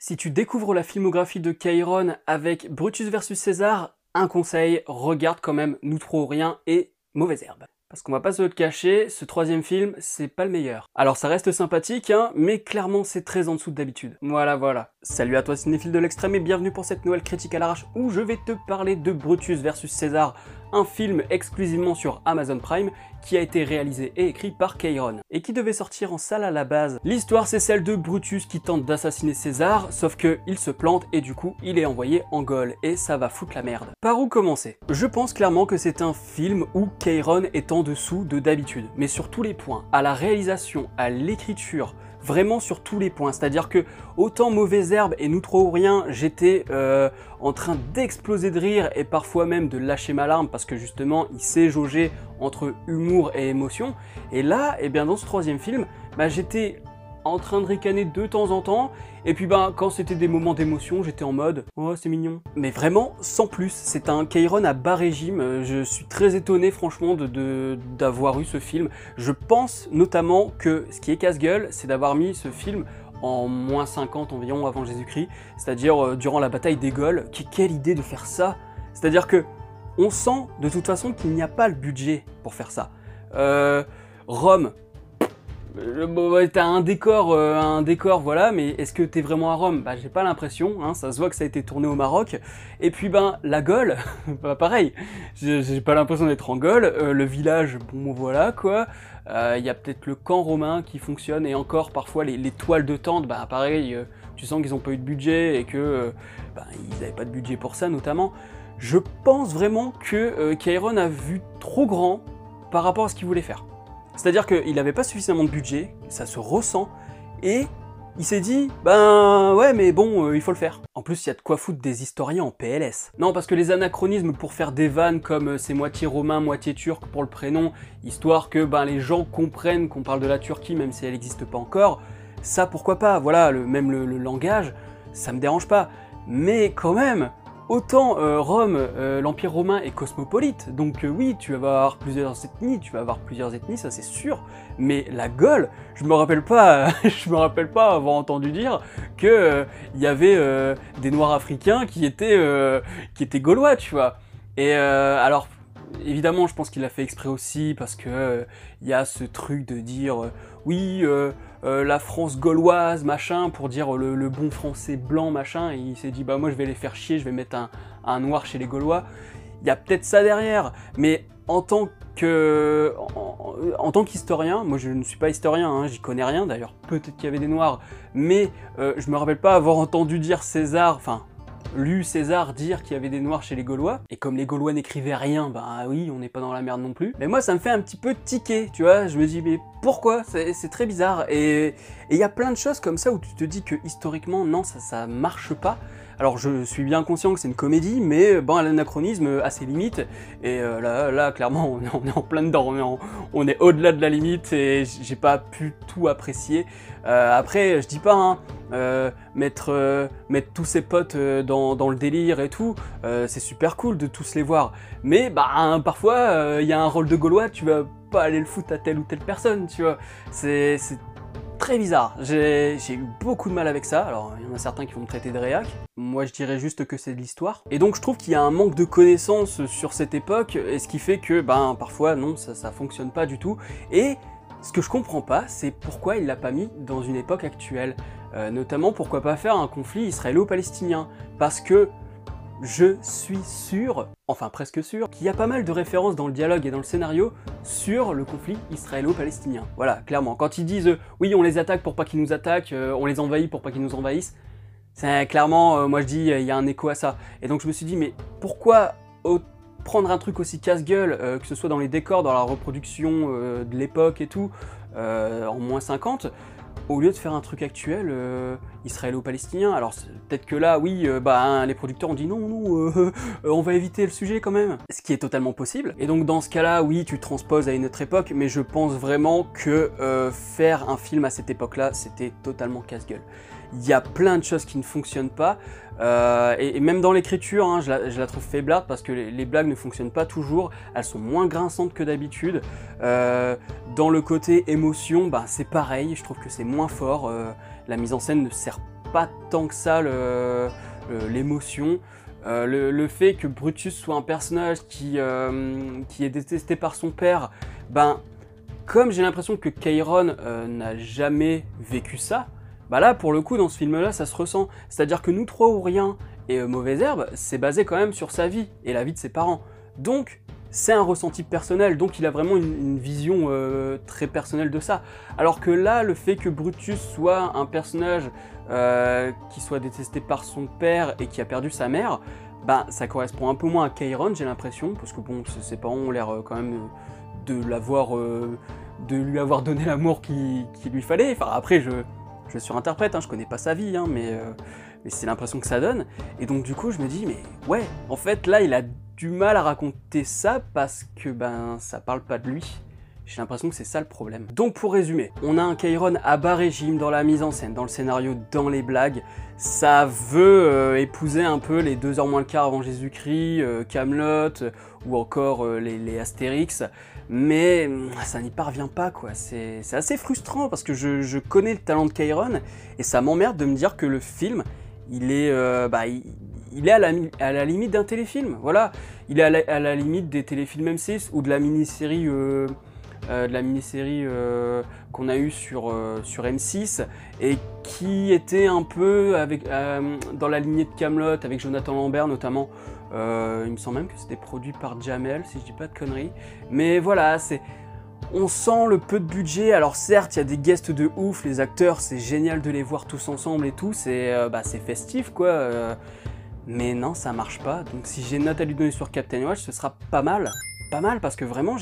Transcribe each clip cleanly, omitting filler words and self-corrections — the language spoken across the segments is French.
Si tu découvres la filmographie de Cairon avec Brutus versus César, un conseil, regarde quand même Nous trop rien et Mauvaise herbe. Parce qu'on va pas se le cacher, ce troisième film, c'est pas le meilleur. Alors ça reste sympathique, hein, mais clairement c'est très en dessous de d'habitude. Voilà. Salut à toi cinéphile de l'extrême et bienvenue pour cette nouvelle critique à l'arrache où je vais te parler de Brutus versus César, un film exclusivement sur Amazon Prime qui a été réalisé et écrit par Cairon et qui devait sortir en salle à la base. L'histoire c'est celle de Brutus qui tente d'assassiner César, sauf que il se plante et du coup il est envoyé en Gaule et ça va foutre la merde. Par où commencer? Je pense clairement que c'est un film où Cairon est en dessous de d'habitude, mais sur tous les points, à la réalisation, à l'écriture, vraiment sur tous les points, c'est-à-dire que autant Mauvaise herbe et Nous trop rien, j'étais en train d'exploser de rire et parfois même de lâcher ma larme parce que justement il sait jauger entre humour et émotion, et là, et bien dans ce troisième film, j'étais en train de ricaner de temps en temps, et puis quand c'était des moments d'émotion, j'étais en mode « Oh, c'est mignon ». Mais vraiment, sans plus, c'est un Cairon à bas régime, je suis très étonné franchement d'avoir eu ce film. Je pense notamment que ce qui est casse-gueule, c'est d'avoir mis ce film en moins 50 environ avant Jésus-Christ, c'est-à-dire durant la bataille des Gaules. Quelle idée de faire ça! C'est-à-dire que on sent de toute façon qu'il n'y a pas le budget pour faire ça. Rome, t'as un décor, voilà, mais est-ce que t'es vraiment à Rome? J'ai pas l'impression, hein, ça se voit que ça a été tourné au Maroc. Et puis la Gaule, pareil, j'ai pas l'impression d'être en Gaule. Le village, bon voilà quoi. Il y a peut-être le camp romain qui fonctionne, et encore parfois les toiles de tente, pareil, tu sens qu'ils ont pas eu de budget et que ils avaient pas de budget pour ça notamment. Je pense vraiment que Cairon a vu trop grand par rapport à ce qu'il voulait faire. C'est-à-dire qu'il n'avait pas suffisamment de budget, ça se ressent, et il s'est dit, ouais mais bon, il faut le faire. En plus, il y a de quoi foutre des historiens en PLS. Non, parce que les anachronismes pour faire des vannes comme c'est moitié romain, moitié turc pour le prénom, histoire que les gens comprennent qu'on parle de la Turquie même si elle n'existe pas encore, ça pourquoi pas, voilà, même le langage, ça me dérange pas. Mais quand même, autant Rome, l'Empire romain est cosmopolite, donc oui, tu vas avoir plusieurs ethnies, ça c'est sûr, mais la Gaule, je me rappelle pas avoir entendu dire que y avait des Noirs africains qui étaient gaulois, tu vois. Et alors, évidemment, je pense qu'il l'a fait exprès aussi, parce que y a ce truc de dire oui, la France gauloise, machin, pour dire le bon français blanc, machin, et il s'est dit moi je vais les faire chier, je vais mettre un noir chez les Gaulois. Il y a peut-être ça derrière, mais en tant qu'historien, moi je ne suis pas historien, hein, j'y connais rien, d'ailleurs peut-être qu'il y avait des noirs, mais je me rappelle pas avoir entendu dire lu César dire qu'il y avait des noirs chez les Gaulois, et comme les Gaulois n'écrivaient rien, oui, on n'est pas dans la merde non plus. Mais moi ça me fait un petit peu tiquer, tu vois, je me dis mais pourquoi? C'est très bizarre, et il y a plein de choses comme ça où tu te dis que historiquement, non, ça marche pas. Alors je suis bien conscient que c'est une comédie, mais l'anachronisme a ses limites, et là clairement on est en plein dedans, on est au-delà de la limite, et j'ai pas pu tout apprécier. Après je dis pas, mettre tous ses potes dans le délire et tout, c'est super cool de tous les voir, mais parfois il y a un rôle de Gaulois, tu vas pas aller le foutre à telle ou telle personne, tu vois, c'est très bizarre. J'ai eu beaucoup de mal avec ça. Alors il y en a certains qui vont me traiter de réac, moi je dirais juste que c'est de l'histoire, et donc je trouve qu'il y a un manque de connaissances sur cette époque, et ce qui fait que parfois non, ça fonctionne pas du tout. Et ce que je comprends pas, c'est pourquoi il l'a pas mis dans une époque actuelle, notamment pourquoi pas faire un conflit israélo-palestinien, parce que je suis sûr, enfin presque sûr, qu'il y a pas mal de références dans le dialogue et dans le scénario sur le conflit israélo-palestinien. Voilà, clairement. Quand ils disent oui, on les attaque pour pas qu'ils nous attaquent, on les envahit pour pas qu'ils nous envahissent, c'est clairement, moi je dis, il y a un écho à ça. Et donc je me suis dit, mais pourquoi prendre un truc aussi casse-gueule, que ce soit dans les décors, dans la reproduction de l'époque et tout, en moins 50, au lieu de faire un truc actuel israélo-palestinien. Alors peut-être que là, oui, les producteurs ont dit non, on va éviter le sujet quand même. Ce qui est totalement possible. Et donc dans ce cas-là, oui, tu transposes à une autre époque, mais je pense vraiment que faire un film à cette époque-là, c'était totalement casse-gueule. Il y a plein de choses qui ne fonctionnent pas, et même dans l'écriture, je la trouve faiblarde parce que les blagues ne fonctionnent pas toujours, elles sont moins grinçantes que d'habitude. Dans le côté émotion, c'est pareil, je trouve que c'est moins fort, la mise en scène ne sert pas tant que ça l'émotion. Le fait que Brutus soit un personnage qui est détesté par son père, ben, comme j'ai l'impression que Chiron n'a jamais vécu ça, bah là, pour le coup, dans ce film-là, ça se ressent. C'est-à-dire que Nous trois ou rien et Mauvaise Herbe, c'est basé quand même sur sa vie et la vie de ses parents. Donc, c'est un ressenti personnel, donc il a vraiment une vision très personnelle de ça. Alors que là, le fait que Brutus soit un personnage qui soit détesté par son père et qui a perdu sa mère, bah, ça correspond un peu moins à Chiron, j'ai l'impression, parce que bon, ses parents ont l'air quand même de lui avoir donné l'amour qu'il lui fallait. Enfin, après, je surinterprète, hein, je connais pas sa vie, hein, mais c'est l'impression que ça donne. Et donc du coup, je me dis, mais ouais, en fait, là, il a du mal à raconter ça parce que ben ça parle pas de lui. J'ai l'impression que c'est ça le problème. Donc pour résumer, on a un Chiron à bas régime dans la mise en scène, dans le scénario, dans les blagues. Ça veut épouser un peu les 2 heures moins le quart avant Jésus-Christ, Kaamelott, ou encore les Astérix. Mais ça n'y parvient pas, quoi. C'est assez frustrant parce que je connais le talent de Chiron et ça m'emmerde de me dire que le film, il est à la limite d'un téléfilm, voilà. Il est à la limite des téléfilms M6 ou de la mini-série qu'on a eue sur M6 et qui était un peu dans la lignée de Kaamelott avec Jonathan Lambert notamment. Il me semble même que c'était produit par Jamel, si je dis pas de conneries. Mais voilà, on sent le peu de budget. Alors certes, il y a des guests de ouf, les acteurs, c'est génial de les voir tous ensemble et tout, c'est festif quoi. Mais non, ça marche pas. Donc si j'ai une note à lui donner sur Captain Watch, ce sera pas mal. Pas mal parce que vraiment,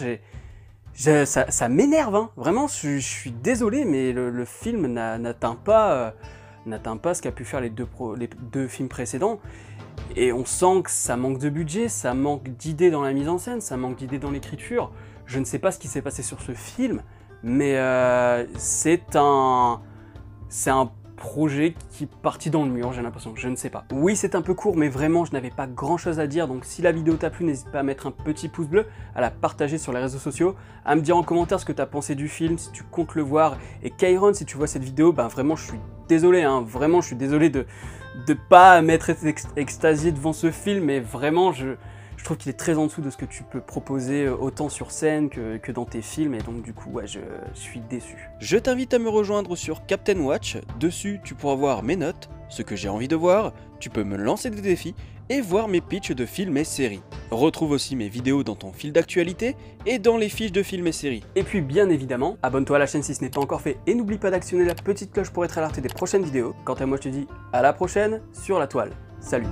ça m'énerve. Hein. Vraiment, je suis désolé, mais le film n'atteint pas ce qu'a pu faire les deux films précédents. Et on sent que ça manque de budget, ça manque d'idées dans la mise en scène, ça manque d'idées dans l'écriture. Je ne sais pas ce qui s'est passé sur ce film, mais c'est un projet qui est parti dans le mur, j'ai l'impression, je ne sais pas. Oui, c'est un peu court, mais vraiment, je n'avais pas grand chose à dire, donc si la vidéo t'a plu, n'hésite pas à mettre un petit pouce bleu, à la partager sur les réseaux sociaux, à me dire en commentaire ce que tu as pensé du film, si tu comptes le voir, et Chiron, si tu vois cette vidéo, ben vraiment, je suis désolé, hein, vraiment, je suis désolé de pas m'être extasié devant ce film, mais vraiment, je trouve qu'il est très en dessous de ce que tu peux proposer autant sur scène que dans tes films, et donc du coup, ouais, je suis déçu. Je t'invite à me rejoindre sur Captain Watch. Dessus, tu pourras voir mes notes, ce que j'ai envie de voir, tu peux me lancer des défis et voir mes pitchs de films et séries. Retrouve aussi mes vidéos dans ton fil d'actualité et dans les fiches de films et séries. Et puis bien évidemment, abonne-toi à la chaîne si ce n'est pas encore fait et n'oublie pas d'actionner la petite cloche pour être alerté des prochaines vidéos. Quant à moi, je te dis à la prochaine sur la toile. Salut!